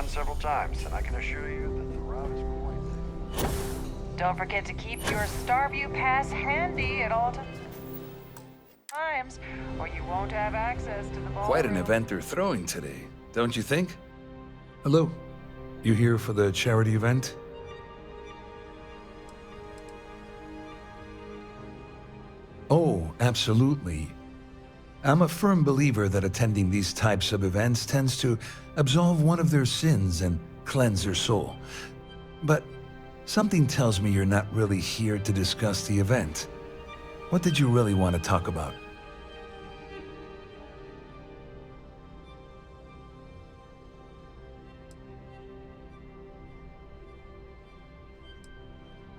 around several times, and I can assure you that the route is quite safe. Don't forget to keep your Starview pass handy at all times, or you won't have access to the ballroom. Quite an event they're throwing today, don't you think? Hello. You here for the charity event? Oh, absolutely. I'm a firm believer that attending these types of events tends to absolve one of their sins and cleanse their soul. But something tells me you're not really here to discuss the event. What did you really want to talk about?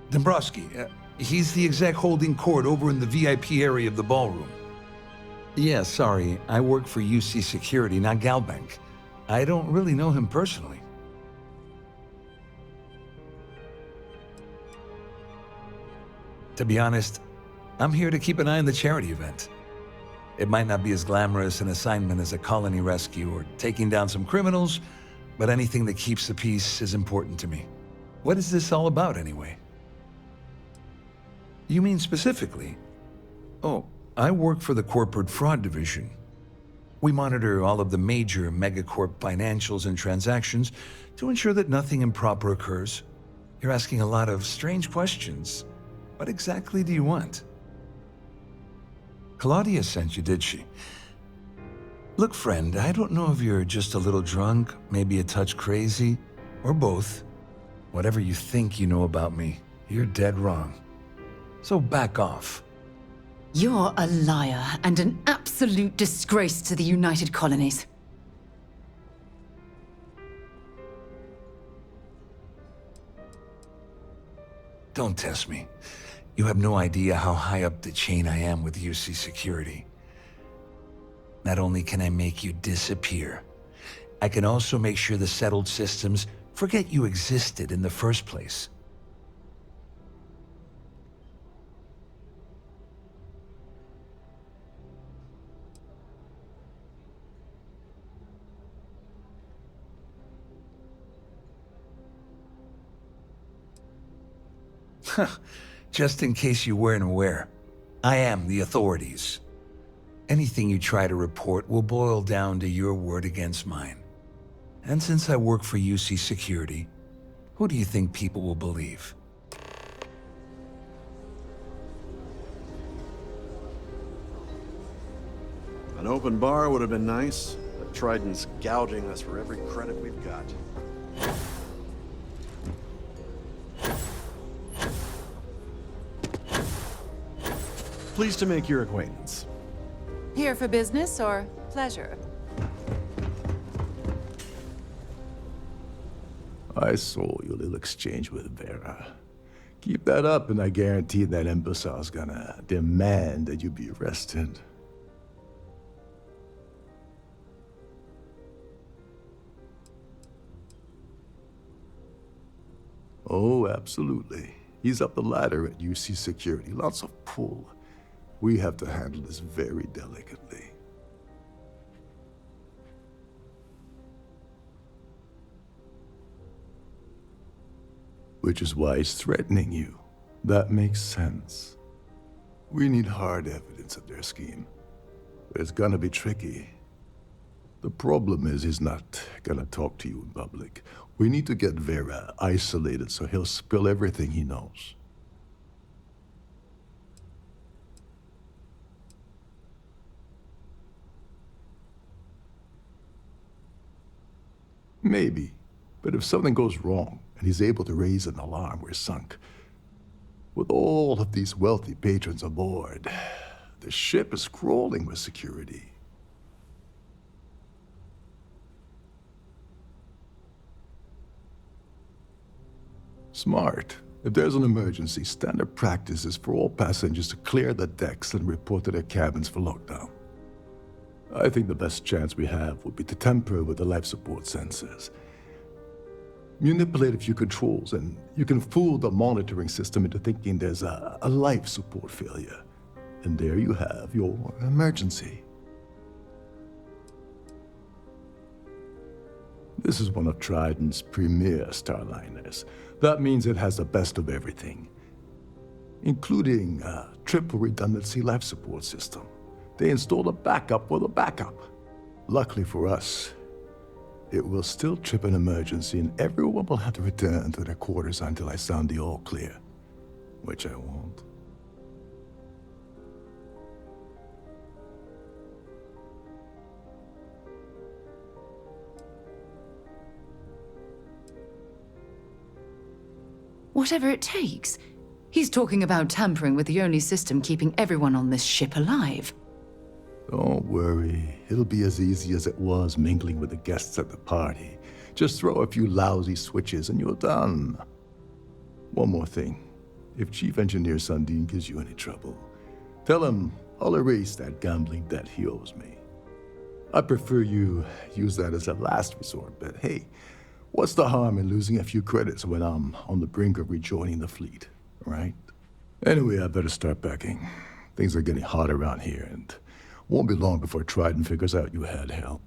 Dombrowski, he's the exec holding court over in the VIP area of the ballroom. Yeah, sorry, I work for UC Security, not Galbank. I don't really know him personally. To be honest, I'm here to keep an eye on the charity event. It might not be as glamorous an assignment as a colony rescue or taking down some criminals, but anything that keeps the peace is important to me. What is this all about, anyway? You mean specifically? Oh, I work for the Corporate Fraud Division. We monitor all of the major megacorp financials and transactions to ensure that nothing improper occurs. You're asking a lot of strange questions. What exactly do you want? Claudia sent you, did she? Look, friend, I don't know if you're just a little drunk, maybe a touch crazy, or both. Whatever you think you know about me, you're dead wrong. So back off. You're a liar and an absolute disgrace to the United Colonies. Don't test me. You have no idea how high up the chain I am with UC Security. Not only can I make you disappear, I can also make sure the settled systems forget you existed in the first place. Just in case you weren't aware, I am the authorities. Anything you try to report will boil down to your word against mine. And since I work for UC Security, who do you think people will believe? An open bar would have been nice, but Trident's gouging us for every credit we've got. Pleased to make your acquaintance. Here for business or pleasure? I saw your little exchange with Vera. Keep that up and I guarantee that imbecile's gonna demand that you be arrested. Oh, absolutely. He's up the ladder at UC Security. Lots of pull. We have to handle this very delicately. Which is why he's threatening you. That makes sense. We need hard evidence of their scheme. But it's gonna be tricky. The problem is he's not gonna talk to you in public. We need to get Vera isolated so he'll spill everything he knows. Maybe, but if something goes wrong and he's able to raise an alarm, we're sunk. With all of these wealthy patrons aboard, the ship is crawling with security. Smart. If there's an emergency, standard practice is for all passengers to clear the decks and report to their cabins for lockdown. I think the best chance we have would be to tamper with the life support sensors. Manipulate a few controls, and you can fool the monitoring system into thinking there's a life support failure. And there you have your emergency. This is one of Trident's premier starliners. That means it has the best of everything, including a triple redundancy life support system. They installed a backup for the backup. Luckily for us, it will still trip an emergency and everyone will have to return to their quarters until I sound the all clear, which I won't. Whatever it takes. He's talking about tampering with the only system keeping everyone on this ship alive. Don't worry, it'll be as easy as it was mingling with the guests at the party. Just throw a few lousy switches and you're done. One more thing. If Chief Engineer Sundin gives you any trouble, tell him I'll erase that gambling debt he owes me. I prefer you use that as a last resort, but hey, what's the harm in losing a few credits when I'm on the brink of rejoining the fleet, right? Anyway, I better start packing. Things are getting hot around here, and won't be long before Trident figures out you had help.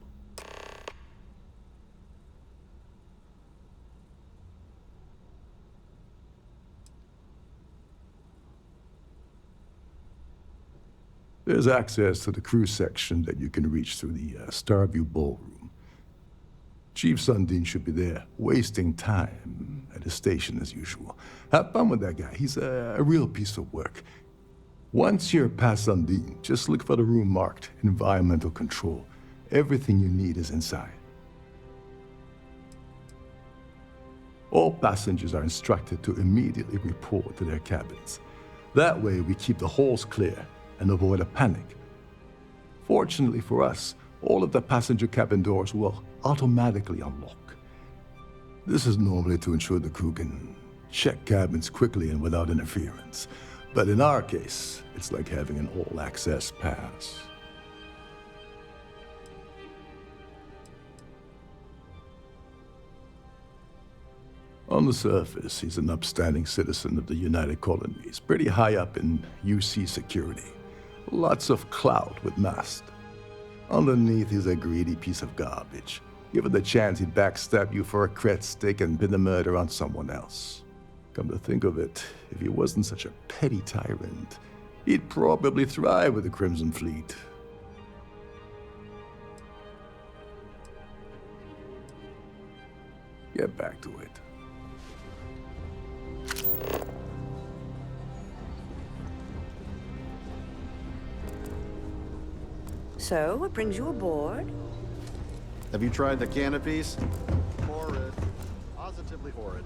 There's access to the crew section that you can reach through the Starview Ballroom. Chief Sundin should be there, wasting time at his station as usual. Have fun with that guy. He's a real piece of work. Once you're past Sundin, just look for the room marked Environmental Control. Everything you need is inside. All passengers are instructed to immediately report to their cabins. That way we keep the halls clear and avoid a panic. Fortunately for us, all of the passenger cabin doors will automatically unlock. This is normally to ensure the crew can check cabins quickly and without interference. But in our case, it's like having an all-access pass. On the surface, he's an upstanding citizen of the United Colonies, pretty high up in UC security. Lots of clout with Mast. Underneath, he's a greedy piece of garbage. Given the chance, he'd backstab you for a cred stick and pin the murder on someone else. Come to think of it, if he wasn't such a petty tyrant, he'd probably thrive with the Crimson Fleet. Get back to it. So, what brings you aboard? Have you tried the canopies? Horrid. Positively horrid.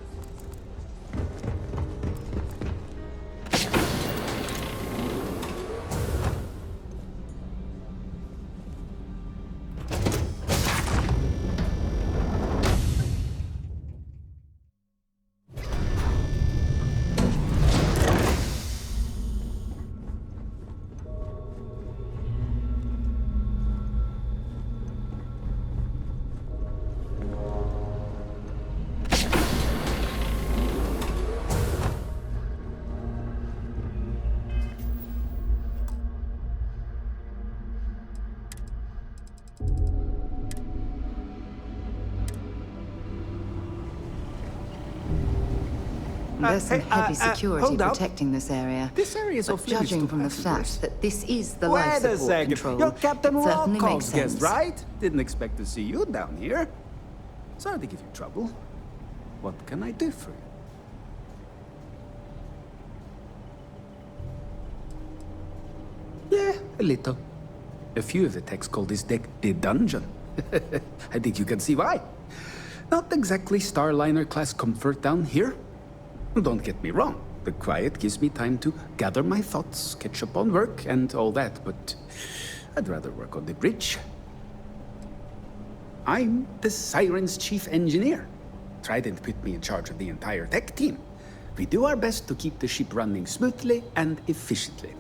There's some heavy security hold up. protecting this area. This area is But off limits judging to from the passengers. fact that this is the life Wait a support second. control, You're Captain it certainly makes Rocko's guest, sense. right? Didn't expect to see you down here. Sorry to give you trouble. What can I do for you? Yeah, a little. A few of the techs call this deck the dungeon. I think you can see why. Not exactly Starliner-class comfort down here. Don't get me wrong. The quiet gives me time to gather my thoughts, catch up on work, and all that, but I'd rather work on the bridge. I'm the Siren's chief engineer. Trident put me in charge of the entire tech team. We do our best to keep the ship running smoothly and efficiently.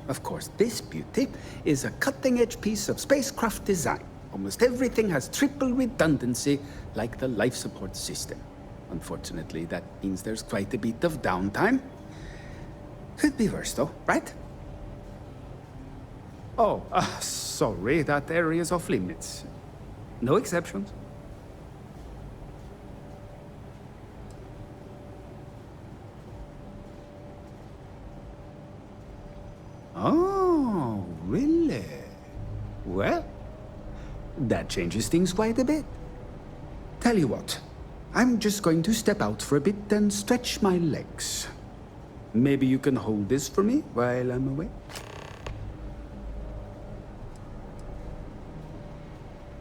Of course, this beauty is a cutting-edge piece of spacecraft design. Almost everything has triple redundancy, like the life support system. Unfortunately, that means there's quite a bit of downtime. Could be worse, though, right? Oh, sorry, that area is off limits. No exceptions. That changes things quite a bit. Tell you what, I'm just going to step out for a bit and stretch my legs. Maybe you can hold this for me while I'm away?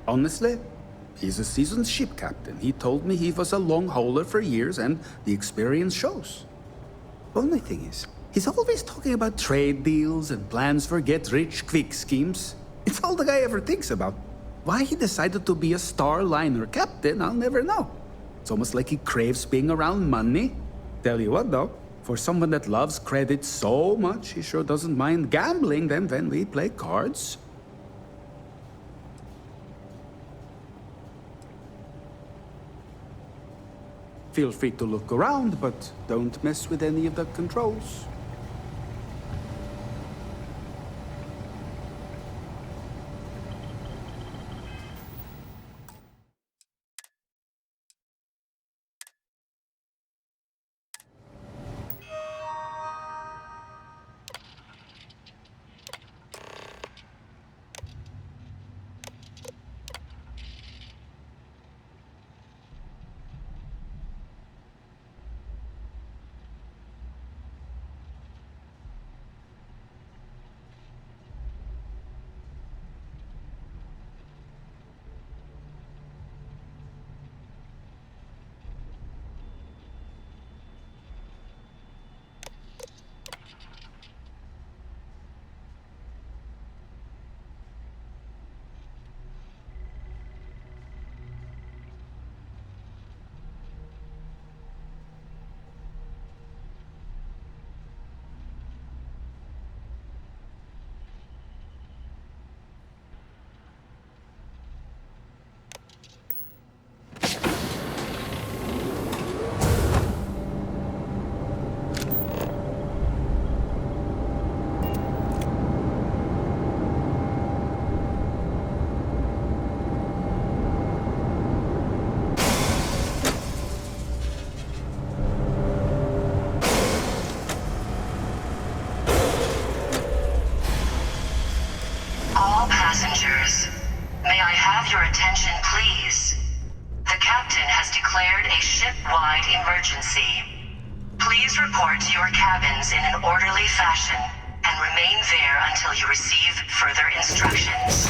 Honestly, he's a seasoned ship captain. He told me he was a long hauler for years, and the experience shows. Only thing is, he's always talking about trade deals and plans for get-rich-quick schemes. It's all the guy ever thinks about. Why he decided to be a star liner captain, I'll never know. It's almost like he craves being around money. Tell you what, though, for someone that loves credit so much, he sure doesn't mind gambling them when we play cards. Feel free to look around, but don't mess with any of the controls. Passengers, may I have your attention, please? The captain has declared a ship-wide emergency. Please report to your cabins in an orderly fashion and remain there until you receive further instructions.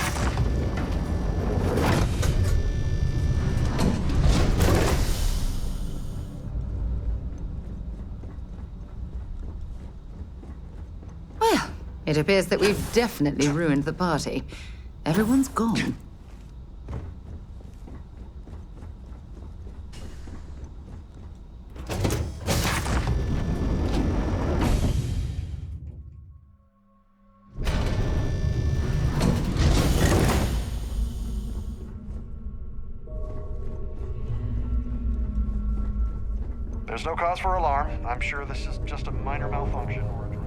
Well, it appears that we've definitely ruined the party. Everyone's gone. There's no cause for alarm. I'm sure this is just a minor malfunction or a drill.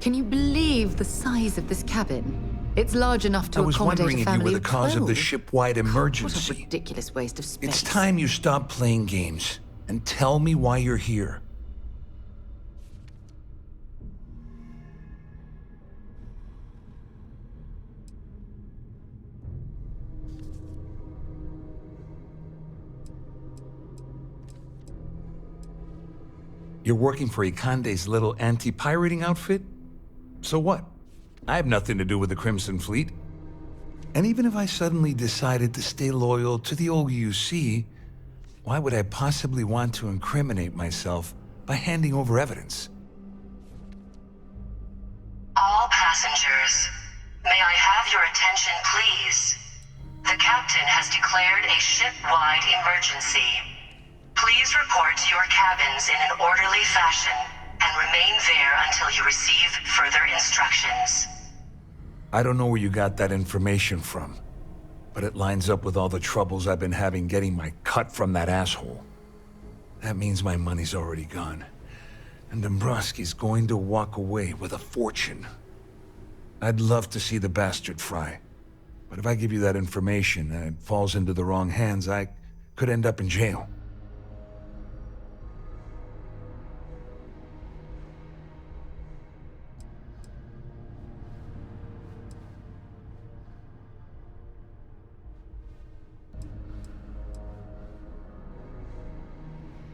Can you believe the size of this cabin? It's large enough to I was accommodate wondering a if you family were the of cause of the 12. ship-wide What a emergency. ridiculous waste of space. It's time you stop playing games and tell me why you're here. You're working for Ikande's little anti-pirating outfit? So what? I have nothing to do with the Crimson Fleet. And even if I suddenly decided to stay loyal to the old UC, why would I possibly want to incriminate myself by handing over evidence? All passengers, may I have your attention, please? The captain has declared a ship-wide emergency. Please report to your cabins in an orderly fashion and remain there until you receive further instructions. I don't know where you got that information from, but it lines up with all the troubles I've been having getting my cut from that asshole. That means my money's already gone, and Dombrowski's going to walk away with a fortune. I'd love to see the bastard fry, But if I give you that information and it falls into the wrong hands, I could end up in jail.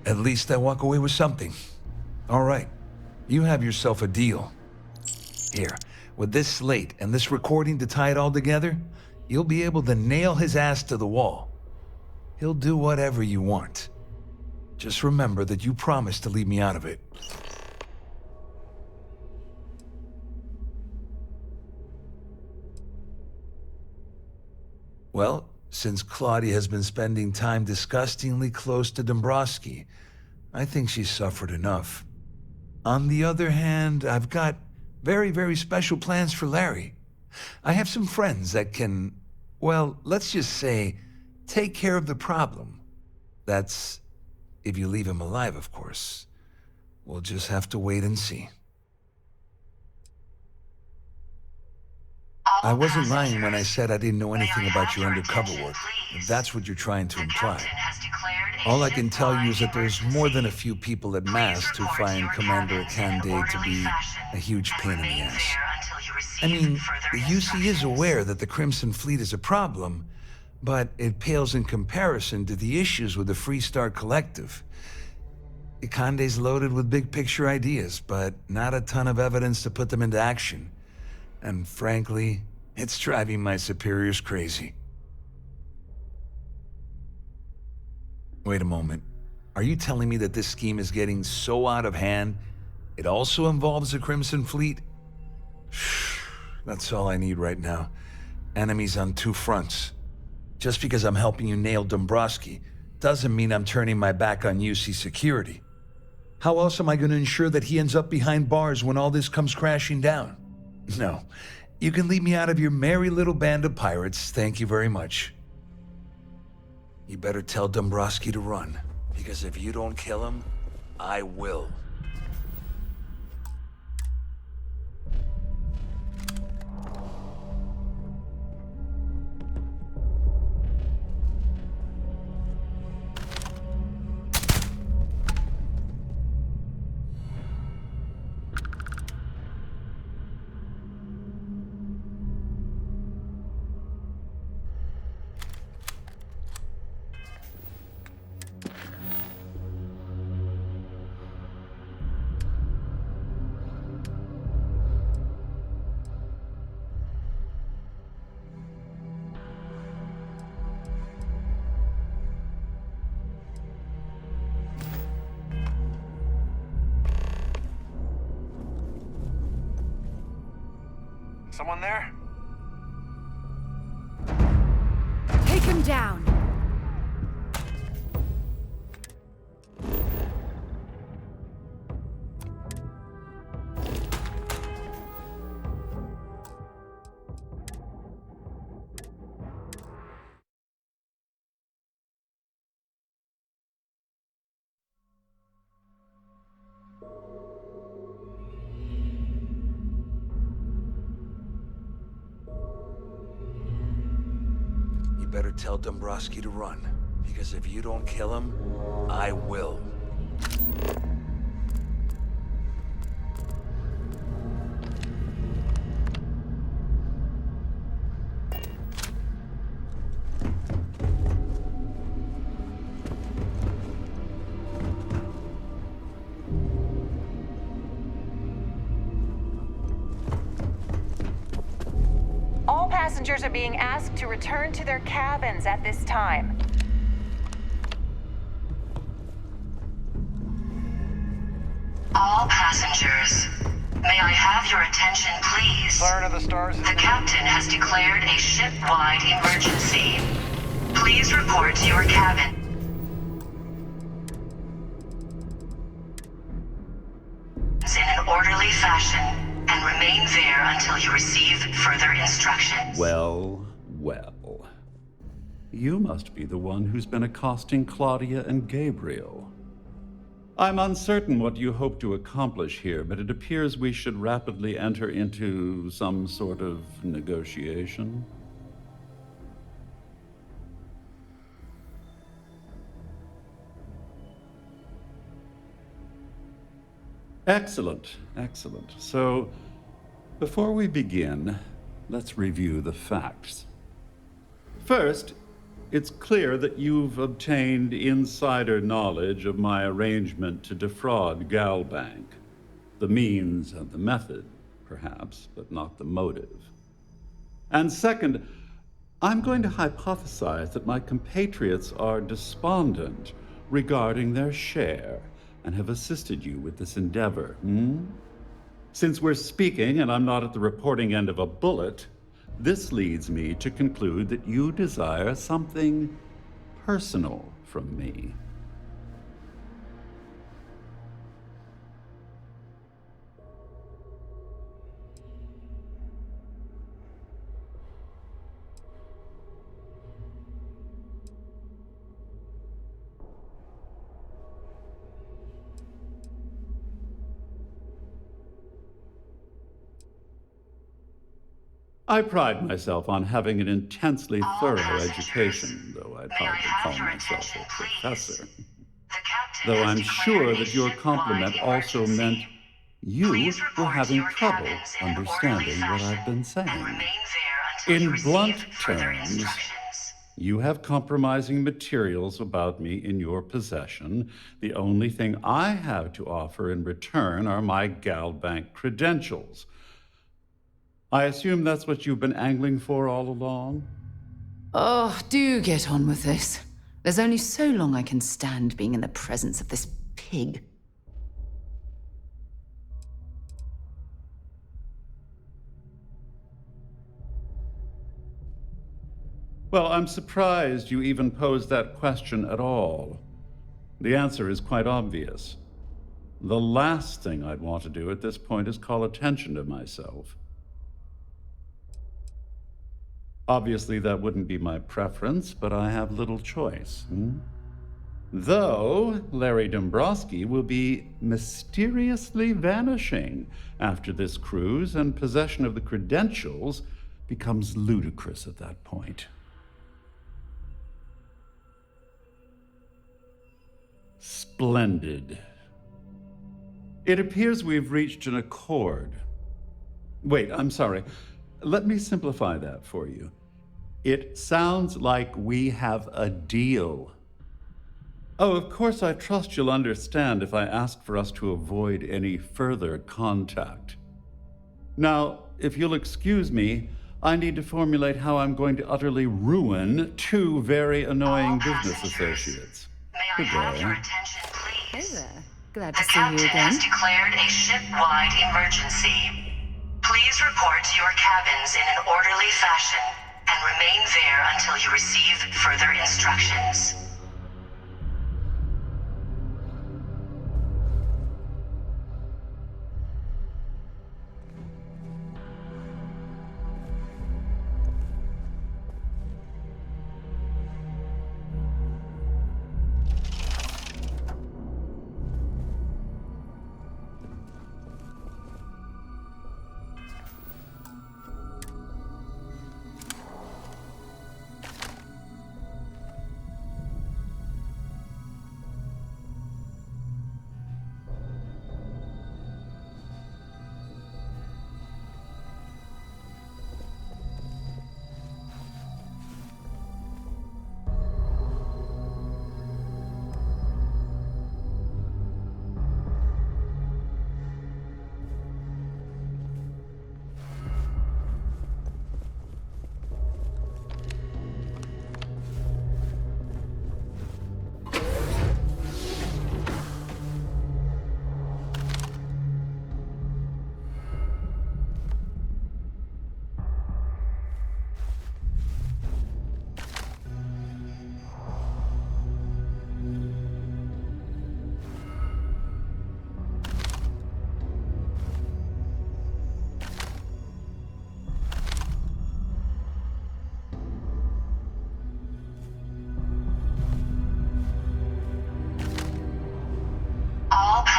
At least I walk away with something. All right, you have yourself a deal. Here, with this slate and this recording to tie it all together, you'll be able to nail his ass to the wall. He'll do whatever you want. Just remember that you promised to leave me out of it. Well, since Claudia has been spending time disgustingly close to Dombrowski, I think she's suffered enough. On the other hand, I've got very, very special plans for Larry. I have some friends that can, well, let's just say, take care of the problem. That's if you leave him alive, of course. We'll just have to wait and see. I wasn't lying when I said I didn't know anything about your undercover work, if that's what you're trying to imply. All I can tell you is that there's more than a few people at Mast who find Commander Akande to be a huge pain in the ass. I mean, the UC is aware that the Crimson Fleet is a problem, but it pales in comparison to the issues with the Freestar Collective. Akande's loaded with big-picture ideas, but not a ton of evidence to put them into action. And frankly, it's driving my superiors crazy. Wait a moment. Are you telling me that this scheme is getting so out of hand, it also involves the Crimson Fleet? That's all I need right now. Enemies on two fronts. Just because I'm helping you nail Dombrowski doesn't mean I'm turning my back on UC security. How else am I going to ensure that he ends up behind bars when all this comes crashing down? No, you can leave me out of your merry little band of pirates, thank you very much. You better tell Dombrowski to run, because if you don't kill him, I will. Someone there? Take him down. You better tell Dombrowski to run, because if you don't kill him, I will. All passengers are being asked to return to their cabins at this time. All passengers, may I have your attention, please? Siren of the Stars is The captain has declared a ship-wide emergency. Please report to your cabin. In an orderly fashion, and remain there until you receive further instructions. Well, well. You must be the one who's been accosting Claudia and Gabriel. I'm uncertain what you hope to accomplish here, but it appears we should rapidly enter into some sort of negotiation. Excellent, excellent. So, before we begin, let's review the facts. First, it's clear that you've obtained insider knowledge of my arrangement to defraud Galbank. The means and the method, perhaps, but not the motive. And second, I'm going to hypothesize that my compatriots are despondent regarding their share and have assisted you with this endeavor. Since we're speaking and I'm not at the reporting end of a bullet, this leads me to conclude that you desire something personal from me. I pride myself on having an intensely thorough education, though I'd hardly call myself a professor. Though I'm sure that your compliment also meant you were having trouble understanding what I've been saying. In blunt terms, you have compromising materials about me in your possession. The only thing I have to offer in return are my Galbank credentials. I assume that's what you've been angling for all along? Oh, do get on with this. There's only so long I can stand being in the presence of this pig. Well, I'm surprised you even posed that question at all. The answer is quite obvious. The last thing I'd want to do at this point is call attention to myself. Obviously, that wouldn't be my preference, but I have little choice. Though Larry Dombrowski will be mysteriously vanishing after this cruise, and possession of the credentials becomes ludicrous at that point. Splendid. It appears we've reached an accord. Wait, I'm sorry. Let me simplify that for you. It sounds like we have a deal. Oh, of course, I trust you'll understand if I ask for us to avoid any further contact. Now, if you'll excuse me, I need to formulate how I'm going to utterly ruin two very annoying business associates. May I have your attention, please? Hey there. Glad to The see captain you again. has declared a ship-wide emergency. Please report to your cabins in an orderly fashion and remain there until you receive further instructions.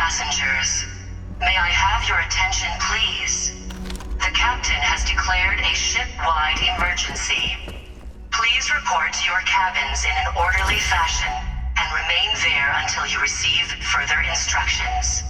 Passengers, may I have your attention, please? The captain has declared a ship-wide emergency. Please report to your cabins in an orderly fashion and remain there until you receive further instructions.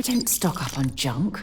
don't stock up on junk.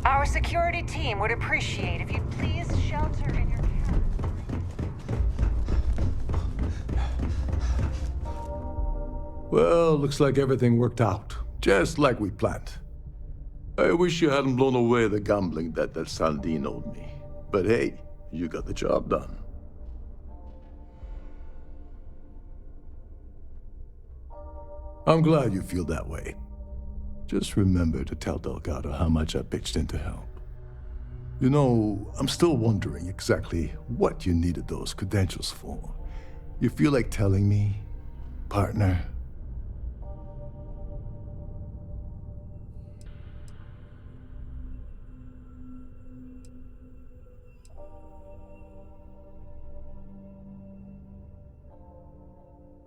Our security team would appreciate if you'd please shelter in your cabin. Well, looks like everything worked out, just like we planned. I wish you hadn't blown away the gambling debt that Sandine owed me. But hey, you got the job done. I'm glad you feel that way. Just remember to tell Delgado how much I pitched in to help. You know, I'm still wondering exactly what you needed those credentials for. You feel like telling me, partner?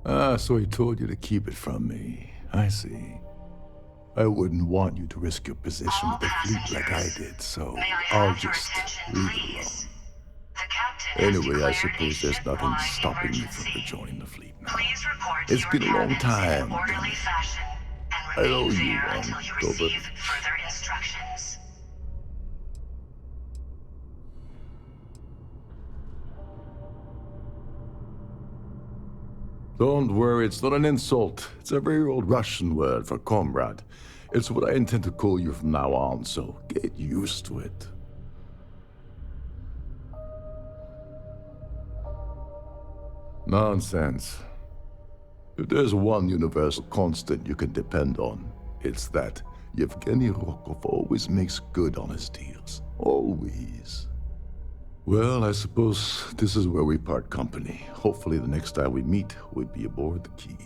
Ah, so he told you to keep it from me. I see. I wouldn't want you to risk your position with the fleet like I did, so I'll just leave it alone. Anyway, I suppose there's nothing stopping you from rejoining the fleet now. It's been a long time coming. I owe you one, Dober. Don't worry, it's not an insult. It's a very old Russian word for comrade. It's what I intend to call you from now on, so get used to it. Nonsense. If there's one universal constant you can depend on, it's that Yevgeny Rokov always makes good on his deals. Always. Well, I suppose this is where we part company. Hopefully the next time we meet, we'll be aboard the Key.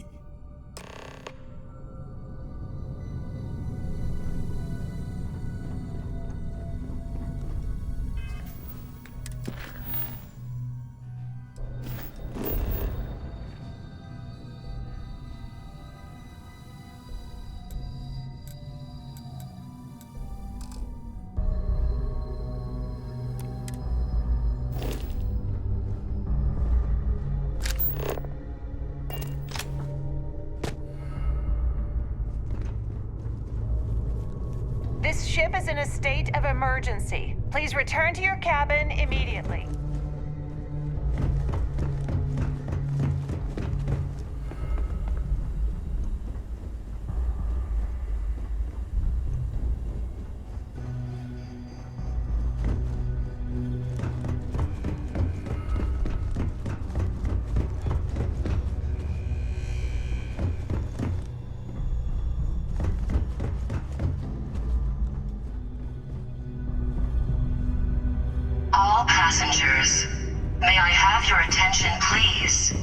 This ship is in a state of emergency. Please return to your cabin immediately. All passengers, may I have your attention, please?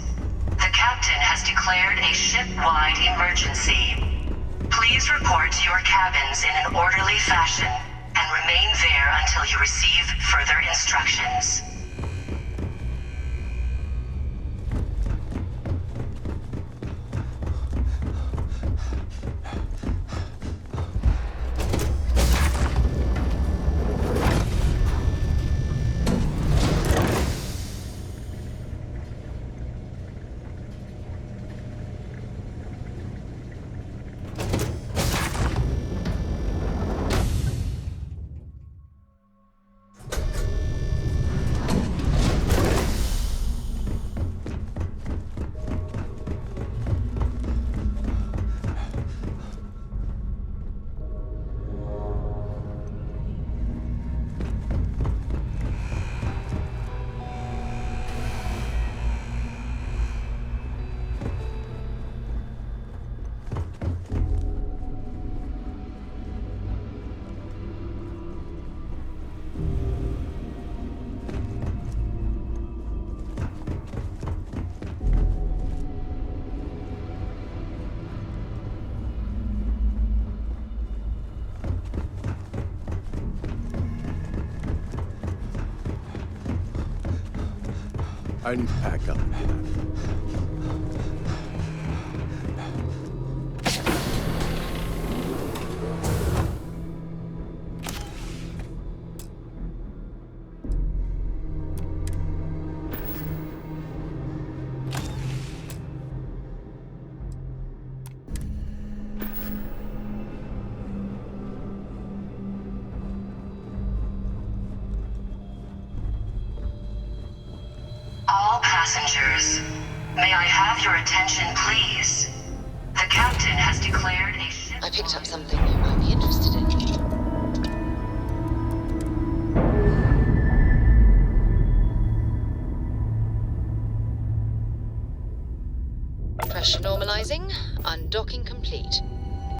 The captain has declared a ship-wide emergency. Please report to your cabins in an orderly fashion and remain there until you receive further instructions. I need to pack up again. All passengers, may I have your attention, please? The captain has declared a ship. I picked up something you might be interested in. Pressure normalizing, undocking complete.